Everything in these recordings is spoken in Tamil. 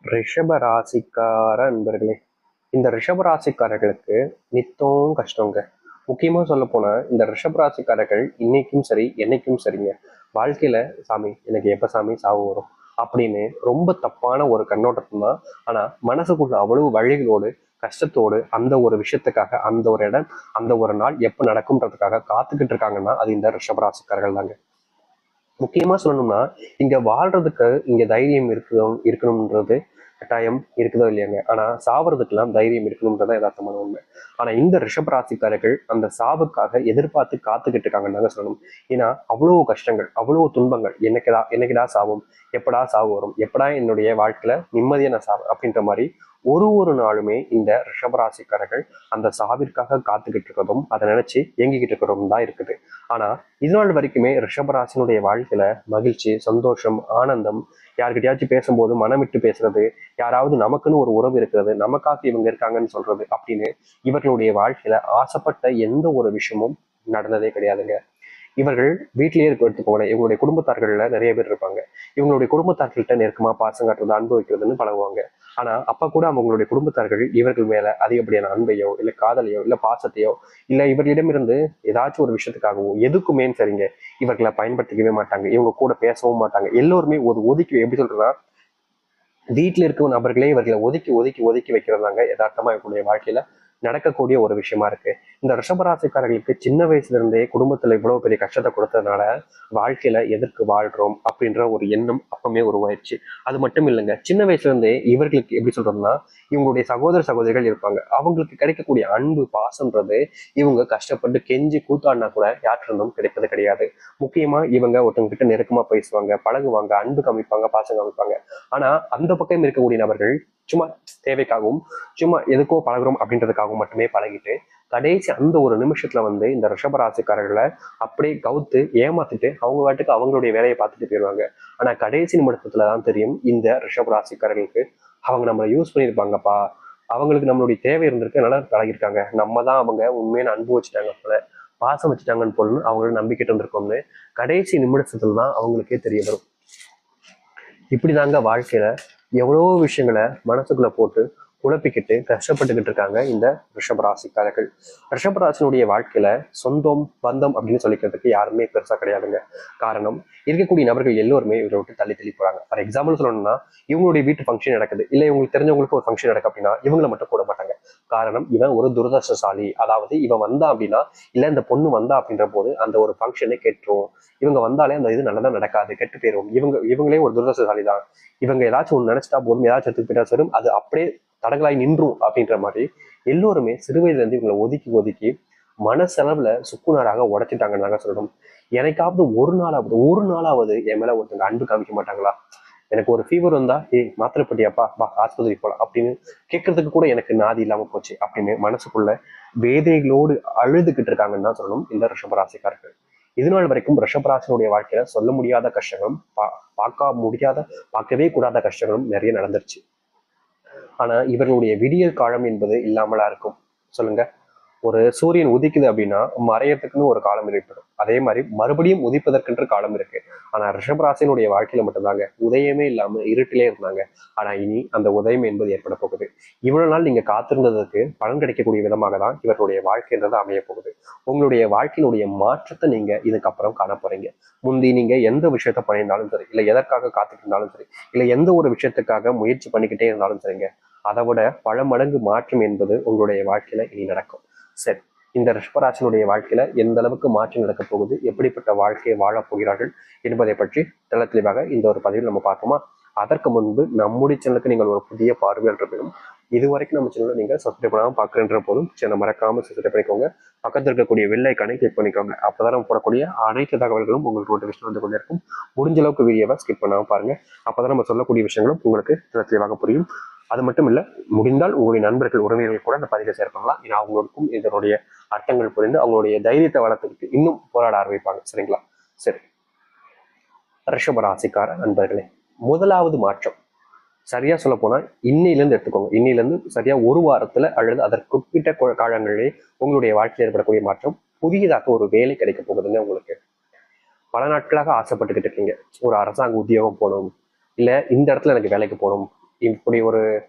ரிஷப ராசிக்கார அன்பர்களே, இந்த ரிஷப ராசிக்காரர்களுக்கு நித்தம் கஷ்டங்க. முக்கியமா சொல்ல போனா இந்த ரிஷப ராசிக்காரர்கள் இன்னைக்கும் சரி என்னைக்கும் சரிங்க, வாழ்க்கையில சாமி எனக்கு எப்ப சாமி சாவு வரும் அப்படின்னு ரொம்ப தப்பான ஒரு கண்ணோட்டத்தை தான். ஆனா மனசுக்குள்ள அவ்வளவு வழிகளோடு கஷ்டத்தோடு அந்த ஒரு விஷயத்துக்காக அந்த ஒரு இடம் அந்த ஒரு நாள் எப்ப நடக்கும்ன்றதுக்காக காத்துக்கிட்டு இருக்காங்கன்னா அது இந்த ரிஷபராசிக்காரர்கள் தாங்க. முக்கியமா சொல்லணும்னா இங்க வாழ்றதுக்கு இங்க தைரியம் இருக்கணும்ன்றது கட்டாயம் இருக்குதோ இல்லையாங்க. ஆனா சாவறதுக்கெல்லாம் தைரியம் இருக்கணும்ன்றதான் யதார்த்தமான உண்மை. ஆனா இந்த ரிஷப ராசிக்காரர்கள் அந்த சாவுக்காக எதிர்பார்த்து காத்துக்கிட்டு இருக்காங்கன்னு சொல்லணும். ஏன்னா அவ்வளவு கஷ்டங்கள் அவ்வளவு துன்பங்கள், என்னைக்குடா சாவும், எப்படா சாவு வரும், எப்படா என்னுடைய வாழ்க்கையில நிம்மதியா நான் சாவு அப்படின்ற மாதிரி ஒரு நாளுமே இந்த ரிஷபராசிக்காரர்கள் அந்த சாவிற்காக காத்துக்கிட்டு இருக்கிறதும் அதை நினைச்சு இயங்கிக்கிட்டு இருக்கிறதும் தான் இருக்குது. ஆனா இது நாள் வரைக்குமே ரிஷபராசினுடைய வாழ்க்கையில மகிழ்ச்சி, சந்தோஷம், ஆனந்தம், யாருக்கிட்டயாச்சும் பேசும்போது மனம் விட்டு பேசுறது, யாராவது நமக்குன்னு ஒரு உறவு இருக்கிறது, நமக்காக இவங்க இருக்காங்கன்னு சொல்றது அப்படின்னு இவர்களுடைய வாழ்க்கையில ஆசைப்பட்ட எந்த ஒரு விஷயமும் நடந்ததே கிடையாதுங்க. இவர்கள் வீட்டிலேயே இருக்க எடுத்துக்கோங்களேன், இவங்களுடைய குடும்பத்தார்கள்ல நிறைய பேர் இருப்பாங்க. இவங்களுடைய குடும்பத்தார்கள்ட்ட நெருக்கமா பாசம் காட்டுறது, அன்பு வைக்கிறதுன்னு பழகுவாங்க. ஆனா அப்ப கூட அவங்களுடைய குடும்பத்தார்கள் இவர்கள் மேல அதிகப்படியான அன்பையோ இல்ல காதலையோ இல்ல பாசத்தையோ இல்ல இவர்களிடமிருந்து ஏதாச்சும் ஒரு விஷயத்துக்காகவோ எதுக்குமே சரிங்க இவர்களை பயன்படுத்திக்கவே மாட்டாங்க. இவங்க கூட பேசவும் மாட்டாங்க. எல்லோருமே ஒரு ஒதுக்கி, எப்படி சொல்றதுன்னா, வீட்டில் இருக்கும் நபர்களே இவர்களை ஒதுக்கி ஒதுக்கி ஒதுக்கி வைக்கிறதாங்க யதார்த்தமா இவங்களுடைய வாழ்க்கையில நடக்கக்கூடிய ஒரு விஷயமா இருக்கு. இந்த ரிஷபராசிக்காரர்களுக்கு சின்ன வயசுல இருந்தே குடும்பத்துல இவ்வளவு பெரிய கஷ்டத்தை கொடுத்ததுனால வாழ்க்கையில எதற்கு வாழ்றோம் அப்படின்ற ஒரு எண்ணம் அப்பவுமே உருவாயிடுச்சு. அது மட்டும் இல்லைங்க, சின்ன வயசுல இருந்தே இவர்களுக்கு எப்படி சொல்றோம்னா, இவங்களுடைய சகோதர சகோதரிகள் இருப்பாங்க, அவங்களுக்கு கிடைக்கக்கூடிய அன்பு பாசம்ன்றது இவங்க கஷ்டப்பட்டு கெஞ்சி கூத்தாடினா கூட யாற்றிருந்தும் கிடைப்பது கிடையாது. முக்கியமா இவங்க ஒருத்தவங்க கிட்ட நெருக்கமா பேசுவாங்க, பழகுவாங்க, அன்பு காமிப்பாங்க, பாசம் காமிப்பாங்க. ஆனா அந்த பக்கம் இருக்கக்கூடிய நபர்கள் சும்மா தேவைக்காகவும் சும்மா எதுக்கோ பழகுறோம் அப்படின்றதுக்காகவும் மட்டுமே பழகிட்டு கடைசி அந்த ஒரு நிமிஷத்துல இந்த ரிஷபராசிக்காரர்களை அப்படியே கவுத்து ஏமாத்திட்டு அவங்க வாட்டுக்கு அவங்களுடைய வேலையை பார்த்துட்டு போயிடுவாங்க. ஆனா கடைசி நிமிடத்துலதான் தெரியும் இந்த ரிஷபராசிக்காரர்களுக்கு அவங்க நம்மளை யூஸ் பண்ணியிருப்பாங்கப்பா, அவங்களுக்கு நம்மளுடைய தேவை இருந்திருக்கு, நல்லா பழகிருக்காங்க, நம்ம தான் அவங்க உண்மையான அன்பு வச்சுட்டாங்க போல, பாசம் வச்சுட்டாங்கன்னு போல அவங்களும் நம்பிக்கிட்டு இருந்திருக்கோம்னு கடைசி நிமிடத்துல தான் அவங்களுக்கே தெரிய வரும். இப்படிதாங்க வாழ்க்கையில எவ்வளவோ விஷயங்களை மனசுக்குள்ள போட்டு குழப்பிக்கிட்டு கஷ்டப்பட்டுக்கிட்டு இருக்காங்க இந்த ரிஷபராசிக்காரர்கள். ரிஷபராசினுடைய வாழ்க்கையில சொந்தம் பந்தம் அப்படின்னு சொல்லிக்கிறதுக்கு யாருமே பெருசா கிடையாதுங்க. காரணம், இருக்கக்கூடிய நபர்கள் எல்லோருமே இவரை விட்டு தள்ளி தள்ளி போறாங்க. ஃபார் எக்ஸாம்பிள் சொல்லணும்னா, இவங்களுடைய வீட்டு ஃபங்க்ஷன் நடக்குது, இல்லை இவங்களுக்கு தெரிஞ்சவங்களுக்கு ஒரு ஃபங்க்ஷன் நடக்கு அப்படின்னா இவங்களை மட்டும் கூட மாட்டாங்க. காரணம், இவன் ஒரு துரதிருஷ்டசாலி, அதாவது இவன் வந்தா அப்படின்னா இல்ல இந்த பொண்ணு வந்தா அப்படின்ற போது அந்த ஒரு ஃபங்க்ஷனே கெட்டுரும், இவங்க வந்தாலே அந்த இது நல்லதா நடக்காது, கெட்டு போயிடும், இவங்களே ஒரு துரதிருஷ்டசாலி தான், இவங்க ஏதாச்சும் ஒன்று நினைச்சிட்டா போதும், ஏதாச்சும் எடுத்துட்டு போயிட்டா சரும், அது அப்படியே தடங்களாய் நின்றும் அப்படின்ற மாதிரி எல்லோருமே சிறு வயதுல இருந்து இவங்களை ஒதுக்கி ஒதுக்கி மனசெலவுல சுக்குநராக உடைச்சிட்டாங்கன்னாங்க சொல்லணும். எனக்காவது ஒரு நாளாவது என் மேல ஒருத்தங்க அன்பு காமிக்க மாட்டாங்களா? எனக்கு ஒரு ஃபீவர் வந்தா, மாத்திரை போட்டியாப்பா, வா ஆஸ்பத்திரி போலாம் அப்படின்னு கேட்கறதுக்கு கூட எனக்கு நாதி இல்லாம போச்சு அப்படின்னு மனசுக்குள்ள வேதனைகளோடு அழுதுகிட்டு இருக்காங்கன்னு தான் சொல்லணும் இந்த ரிஷபராசிக்காரர்கள். இது நாள் வரைக்கும் ரிஷபராசினுடைய வாழ்க்கையில சொல்ல முடியாத கஷ்டங்களும் பார்க்கவே கூடாத கஷ்டங்களும் நிறைய நடந்துருச்சு. ஆனா இவர்களுடைய விடியல் காலம் என்பது இல்லாமலா இருக்கும் சொல்லுங்க. ஒரு சூரியன் உதிக்குது அப்படின்னா மறையறதுக்குன்னு ஒரு காலம் ஏற்படும், அதே மாதிரி மறுபடியும் உதிப்பதற்கென்று காலம் இருக்கு. ஆனா ரிஷபராசினுடைய வாழ்க்கையில மட்டும்தாங்க உதயமே இல்லாம இருட்டிலே இருந்தாங்க. ஆனா இனி அந்த உதயம் என்பது ஏற்பட போகுது. இவ்வளவு நாள் நீங்க காத்திருந்ததுக்கு பலன் கிடைக்கக்கூடிய விதமாக தான் இவருடைய வாழ்க்கைன்றது அமைய போகுது. உங்களுடைய வாழ்க்கையினுடைய மாற்றத்தை நீங்க இதுக்கப்புறம் காண போறீங்க. முந்தி நீங்க எந்த விஷயத்த பண்ணியிருந்தாலும் சரி, இல்லை எதற்காக காத்துட்டு இருந்தாலும் சரி, இல்லை எந்த ஒரு விஷயத்துக்காக முயற்சி பண்ணிக்கிட்டே இருந்தாலும் சரிங்க, அதை விட பல மடங்கு மாற்றம் என்பது உங்களுடைய வாழ்க்கையில இனி நடக்கும். சரி, இந்த ரிஷபராசினுடைய வாழ்க்கையில எந்த அளவுக்கு மாற்றம் நடக்க போகுது, எப்படிப்பட்ட வாழ்க்கையை வாழப் போகிறார்கள் என்பதை பற்றி தெள்ள தெளிவாக இந்த ஒரு பதிவில் நம்ம பார்ப்போமா? அதற்கு முன்பு நம்முடைய சேனலுக்கு நீங்கள் ஒரு புதிய பார்வையாளர் இருப்பினும் இதுவரைக்கும் நம்ம சேனலை நீங்க சப்ஸ்கிரைப் பண்ணாமல் பார்க்குறன்ற போதும் சேனலை மறக்காம சப்ஸ்கிரைப் பண்ணிக்கோங்க. பக்கத்தில் இருக்கக்கூடிய வெள்ளை ஐக்கானை கிளிக் பண்ணிக்கோங்க. அப்பதான் நம்ம போடக்கூடிய அனைத்து தகவல்களும் உங்களுக்கு நோட்டிஃபிகேஷன் வந்து கொண்டே இருக்கும். முடிஞ்ச அளவுக்கு வீடியோவை ஸ்கிப் பண்ணாமல் பாருங்க. அப்பதான் நம்ம சொல்லக்கூடிய விஷயங்களும் உங்களுக்கு தெளிவாக புரியும். அது மட்டும் இல்ல, முடிந்தால் உங்களுடைய நண்பர்கள் உறவினர்கள் கூட அந்த பதிவை சேர்ப்பாங்களாம். ஏன்னா அவங்களுக்கும் இதனுடைய அர்த்தங்கள் புரிந்து அவங்களுடைய தைரியத்தை வளர்த்துக்கிட்டு இன்னும் போராட ஆரம்பிப்பாங்க. சரிங்களா? சரி, ரிஷபராசிக்கார நண்பர்களே, முதலாவது மாற்றம் சரியா சொல்ல போனா இன்னையிலிருந்து எடுத்துக்கோங்க. இன்னையிலிருந்து சரியா ஒரு வாரத்துல அல்லது அதற்கு குறிப்பிட்ட காலங்களிலே உங்களுடைய வாழ்க்கையில் ஏற்படக்கூடிய மாற்றம், புதியதாக ஒரு வேலை கிடைக்க போகுதுங்க உங்களுக்கு. பல நாட்களாக ஆசைப்பட்டுக்கிட்டு இருக்கீங்க, ஒரு அரசாங்க உத்தியோகம் போகணும், இல்ல இந்த இடத்துல எனக்கு வேலைக்கு போகணும், இப்படி ஒரு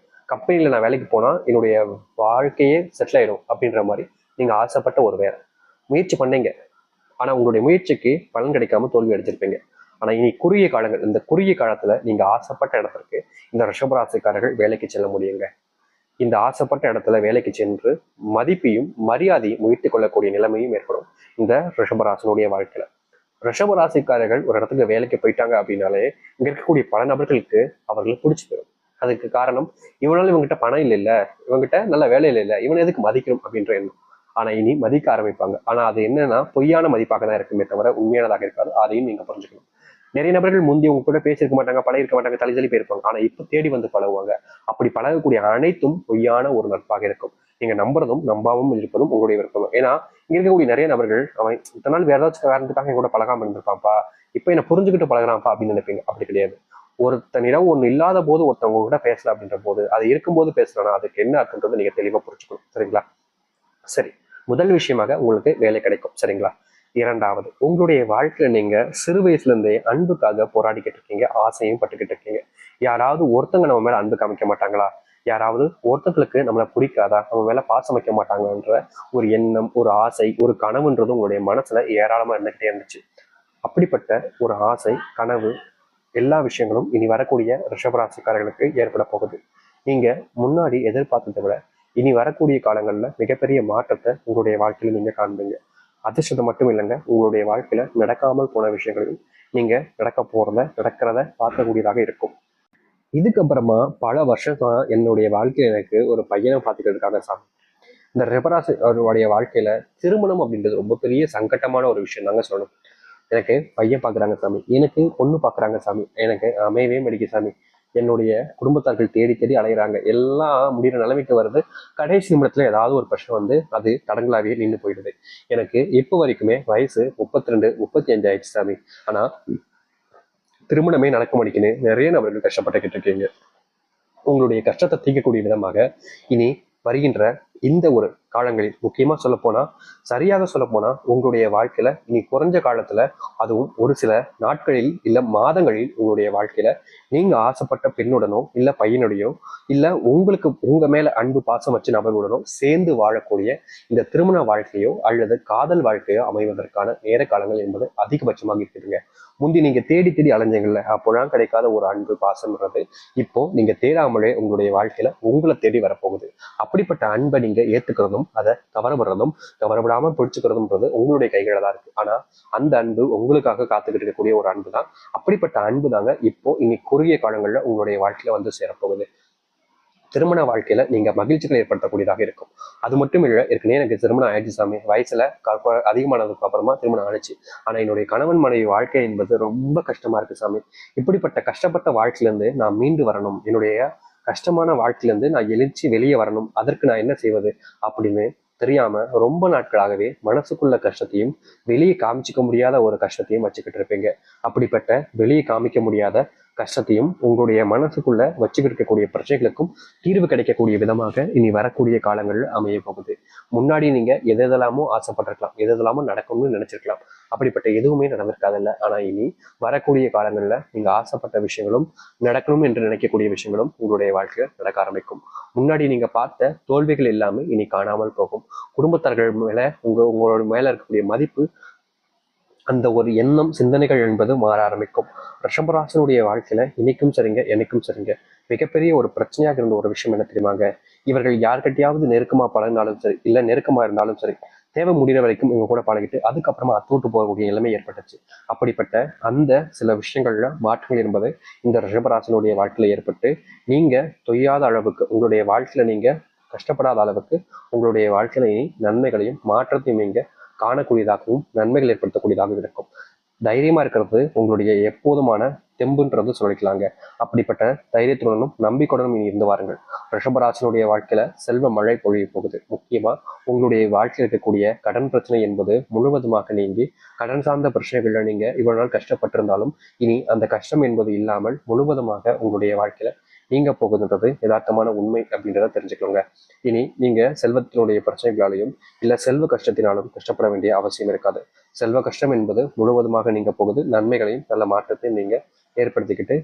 கம்பெனியில நான் வேலைக்கு போனா என்னுடைய வாழ்க்கையே செட்டில் ஆயிடும் அப்படின்ற மாதிரி நீங்க ஆசைப்பட்ட ஒரு வேலை முயற்சி பண்ணீங்க. ஆனா உங்களுடைய முயற்சிக்கு பலன் கிடைக்காம தோல்வி அடைஞ்சிருப்பீங்க. ஆனா இனி குறுகிய காலங்கள், இந்த குறுகிய காலத்துல நீங்க ஆசைப்பட்ட இடத்திற்கு இந்த ரிஷபராசிக்காரர்கள் வேலைக்கு செல்ல முடியுங்க. இந்த ஆசைப்பட்ட இடத்துல வேலைக்கு சென்று மதிப்பையும் மரியாதையும் உயர்த்திக் கொள்ளக்கூடிய நிலைமையும் ஏற்படும் இந்த ரிஷபராசனுடைய வாழ்க்கையில. ரிஷபராசிக்காரர்கள் ஒரு இடத்துக்கு வேலைக்கு போயிட்டாங்க அப்படின்னாலே இங்க இருக்கக்கூடிய பல நபர்களுக்கு அவர்களுக்கு பிடிச்சி போயிடும். அதுக்கு காரணம், இவனால இவங்ககிட்ட பணம் இல்லை, இவங்ககிட்ட நல்ல வேலையில இல்லை, இவனை எதுக்கு மதிக்கணும் அப்படின்ற எண்ணம். ஆனா இனி மதிக்க ஆரம்பிப்பாங்க. ஆனா அது என்னன்னா பொய்யான மதிப்பாக தான் இருக்குமே தவிர உண்மையானதாக இருக்காது. அதையும் நீங்க புரிஞ்சுக்கணும். நிறைய நபர்கள் முந்தி உங்க கூட பேசியிருக்க மாட்டாங்க, பழகிருக்க மாட்டாங்க, தள்ளி போயிருப்பாங்க. ஆனா இப்ப தேடி வந்து பழகுவாங்க. அப்படி பழகக்கூடிய அனைத்தும் பொய்யான ஒரு நட்பாக இருக்கும். நீங்க நம்புறதும் நம்பாவும் இருப்பதும் உங்களுடைய விருப்பம். ஏன்னா இங்க இருக்கக்கூடிய நிறைய நபர்கள் அவன் இத்தனை நாள் வேற ஏதாச்சும் காரணத்துக்காக என் கூட பழகாம இருந்திருப்பான்ப்பா, இப்ப என்ன புரிஞ்சுக்கிட்டு பழகிறான்ப்பா அப்படின்னு நினைப்பீங்க. அப்படி கிடையாது. ஒருத்தனிடம் ஒண்ணு இல்லாத போது ஒருத்தவங்க கூட பேசல அப்படின்ற போது அது இருக்கும்போது பேசலன்னா அதுக்கு என்ன அர்த்தம்ன்றது நீங்க தெளிவா புரிஞ்சுக்கணும். சரிங்களா? சரி, முதல் விஷயமாக உங்களுக்கு வேலை கிடைக்கும். சரிங்களா? இரண்டாவது, உங்களுடைய வாழ்க்கையில நீங்க சிறு வயசுல இருந்தே அன்புக்காக போராடிக்கிட்டு இருக்கீங்க, ஆசையும் பட்டுக்கிட்டு இருக்கீங்க. யாராவது ஒருத்தங்க நம்ம மேல அன்பு காமிக்க மாட்டாங்களா, யாராவது ஒருத்தங்களுக்கு நம்மளை பிடிக்காதா, நம்ம மேல பாசம் வைக்க மாட்டாங்கன்ற ஒரு எண்ணம், ஒரு ஆசை, ஒரு கனவுன்றது உங்களுடைய மனசுல ஏராளமா இருந்துகிட்டே இருந்துச்சு. அப்படிப்பட்ட ஒரு ஆசை, கனவு, எல்லா விஷயங்களும் இனி வரக்கூடிய ரிஷபராசிக்காரர்களுக்கு ஏற்பட போகுது. நீங்க முன்னாடி எதிர்பார்த்ததை விட இனி வரக்கூடிய காலங்கள்ல மிகப்பெரிய மாற்றத்தை உங்களுடைய வாழ்க்கையில நீங்க காண்பீங்க. அதிர்ஷ்டத்தை மட்டும் இல்லைங்க, உங்களுடைய வாழ்க்கையில நடக்காமல் போன விஷயங்களையும் நீங்க நடக்கிறத பார்க்கக்கூடியதாக இருக்கும். இதுக்கப்புறமா பல வருஷமா என்னுடைய வாழ்க்கையில எனக்கு ஒரு பையனை பார்த்துக்கிறதுக்காக சாமி. இந்த ரிஷபராசி அவருடைய வாழ்க்கையில திருமணம் அப்படின்றது ரொம்ப பெரிய சங்கட்டமான ஒரு விஷயம் தாங்க சொல்லணும். எனக்கு பையன் பார்க்குறாங்க சாமி, எனக்கு பொண்ணு பார்க்குறாங்க சாமி, எனக்கு அமையவே மடிக்க சாமி, என்னுடைய குடும்பத்தார்கள் தேடி தேடி அலைகிறாங்க, எல்லாம் முடிகிற நிலைமைக்கு வருது. கடைசி நிமிடத்துல ஏதாவது ஒரு பிரச்சனை வந்து அது தடங்களாவே நின்று போயிடுது. எனக்கு இப்போ வரைக்குமே வயசு 32 35 ஆயிடுச்சு சாமி. ஆனா திருமணமே நடக்க மாட்டேங்குன்னு நிறைய நபர்கள் கஷ்டப்பட்டுக்கிட்டு இருக்கீங்க. உங்களுடைய கஷ்டத்தை தீர்க்கக்கூடிய விதமாக இனி வருகின்ற இந்த ஒரு காலங்களில், முக்கியமா சொல்ல போனா, சரியாக சொல்ல போனா உங்களுடைய வாழ்க்கையில இனி குறைஞ்ச காலத்துல, அதுவும் ஒரு சில நாட்களில் இல்ல மாதங்களில் உங்களுடைய வாழ்க்கையில நீங்க ஆசைப்பட்ட பெண்ணுடனோ இல்ல பையனுடையோ இல்ல உங்களுக்கு உங்க மேல அன்பு பாசம் வச்ச நபர்களுடனோ சேர்ந்து வாழக்கூடிய இந்த திருமண வாழ்க்கையோ அல்லது காதல் வாழ்க்கையோ அமைவதற்கான நேர காலங்கள் என்பது அதிகபட்சமாக இருக்குதுங்க. முந்தி நீங்க தேடி தேடி அலைஞ்சீங்கல்ல, அப்போலாம் கிடைக்காத ஒரு அன்பு பாசம்ன்றது இப்போ நீங்க தேடாமலே உங்களுடைய வாழ்க்கையில உங்களை தேடி வரப்போகுது. அப்படிப்பட்ட அன்பை நீங்க ஏத்துக்கிறதும் அதை தவறப்படுறதும் தவறப்படாம பிடிச்சுக்கிறதும்ன்றது உங்களுடைய கைகளை தான் இருக்கு. ஆனா அந்த அன்பு உங்களுக்காக காத்துக்கிட்டு இருக்கக்கூடிய ஒரு அன்பு தான். அப்படிப்பட்ட அன்பு தாங்க இப்போ இன்னைக்கு குறுகிய காலங்கள்ல உங்களுடைய வாழ்க்கையில வந்து சேரப்போகுது. திருமண வாழ்க்கையில நீங்க மகிழ்ச்சிகளை ஏற்படுத்தக்கூடியதாக இருக்கும். அது மட்டும் இல்லை, ஏற்கனவே எனக்கு திருமணம் ஆயிடுச்சு சாமி, வயசுல அதிகமானதுக்கு அப்புறமா திருமணம் ஆயிடுச்சு. ஆனா என்னுடைய கணவன் மனைவி வாழ்க்கை என்பது ரொம்ப கஷ்டமா இருக்கு சாமி. இப்படிப்பட்ட கஷ்டப்பட்ட வாழ்க்கையில இருந்து நான் மீண்டு வரணும், என்னுடைய கஷ்டமான வாழ்க்கையில இருந்து நான் எழுச்சி வெளியே வரணும், அதற்கு நான் என்ன செய்வது அப்படின்னு தெரியாம ரொம்ப நாட்களாகவே மனசுக்குள்ள கஷ்டத்தையும் வெளியே காமிச்சிக்க முடியாத ஒரு கஷ்டத்தையும் வச்சுக்கிட்டு இருப்பீங்க. அப்படிப்பட்ட வெளியே காமிக்க முடியாத கஷ்டத்தையும் உங்களுடைய மனசுக்குள்ள வச்சுக்கிட்டு இருக்கக்கூடிய பிரச்சனைகளுக்கும் தீர்வு கிடைக்கக்கூடிய விதமாக இனி வரக்கூடிய காலங்கள் அமைய போகுது. முன்னாடி நீங்க எதெல்லாமோ ஆசைப்பட்டிருக்கலாம், எதெல்லாமோ நடக்கணும்னு நினைச்சிருக்கலாம். அப்படிப்பட்ட எதுவுமே நடந்திருக்காதில்ல. ஆனா இனி வரக்கூடிய காலங்கள்ல நீங்க ஆசைப்பட்ட விஷயங்களும் நடக்கணும் என்று நினைக்கக்கூடிய விஷயங்களும் உங்களுடைய வாழ்க்கையில நடக்க ஆரம்பிக்கும். முன்னாடி நீங்க பார்த்த தோல்விகள் எல்லாமே இனி காணாமல் போகும். குடும்பத்தார்கள் மேல உங்களோட மேல இருக்கக்கூடிய மதிப்பு, அந்த ஒரு எண்ணம் சிந்தனைகள் என்பது மாற ஆரம்பிக்கும். ரிஷபராசனுடைய வாழ்க்கையில இன்னைக்கும் சரிங்க, என்னைக்கும் சரிங்க, மிகப்பெரிய ஒரு பிரச்சனையாக இருந்த ஒரு விஷயம் என்ன தெரியுமாங்க? இவர்கள் யார்கிட்டயாவது நெருக்கமா பழகினாலும் சரி, இல்ல நெருக்கமா இருந்தாலும் சரி, தேவை முடிகிற வரைக்கும் இவங்க கூட பழகிட்டு அதுக்கப்புறமா அத்தூட்டு போகக்கூடிய நிலைமை ஏற்பட்டுச்சு. அப்படிப்பட்ட அந்த சில விஷயங்கள்ல மாற்றங்கள் என்பது இந்த ரிஷபராசனுடைய வாழ்க்கையில ஏற்பட்டு நீங்க தொய்யாத அளவுக்கு, உங்களுடைய வாழ்க்கையில நீங்க கஷ்டப்படாத அளவுக்கு உங்களுடைய வாழ்க்கையில நன்மைகளையும் மாற்றத்தையும் நீங்க காணக்கூடியதாகவும் நன்மைகள் ஏற்படுத்தக்கூடியதாக இருக்கும். தைரியமா இருக்கிறது உங்களுடைய எப்போதுமான தெம்புன்றது சொல்லிக்கலாங்க. அப்படிப்பட்ட தைரியத்துடனும் நம்பிக்கையுடனும் இனி இருந்து வாருங்கள். ரிஷபராசினுடைய வாழ்க்கையில செல்வ மழை பொழிய போகுது. முக்கியமா உங்களுடைய வாழ்க்கையில் இருக்கக்கூடிய கடன் பிரச்சனை என்பது முழுவதுமாக நீங்கி, கடன் சார்ந்த பிரச்சனைகள்ல நீங்க இவ்வளவு நாள் கஷ்டப்பட்டிருந்தாலும் இனி அந்த கஷ்டம் என்பது இல்லாமல் முழுவதுமாக உங்களுடைய வாழ்க்கையில நீங்க போகுதுன்றது யதார்த்தமான உண்மை அப்படின்றத தெரிஞ்சுக்கோங்க. இனி நீங்க செல்வத்தினுடைய பிரச்சனைகளாலையும் இல்ல செல்வ கஷ்டத்தினாலும் கஷ்டப்பட வேண்டிய அவசியம் இருக்காது. செல்வ கஷ்டம் என்பது முழுவதுமாக நீங்க போகுது. நன்மைகளையும் நல்ல மாற்றத்தையும் நீங்க ஏற்படுத்திக்கிட்டு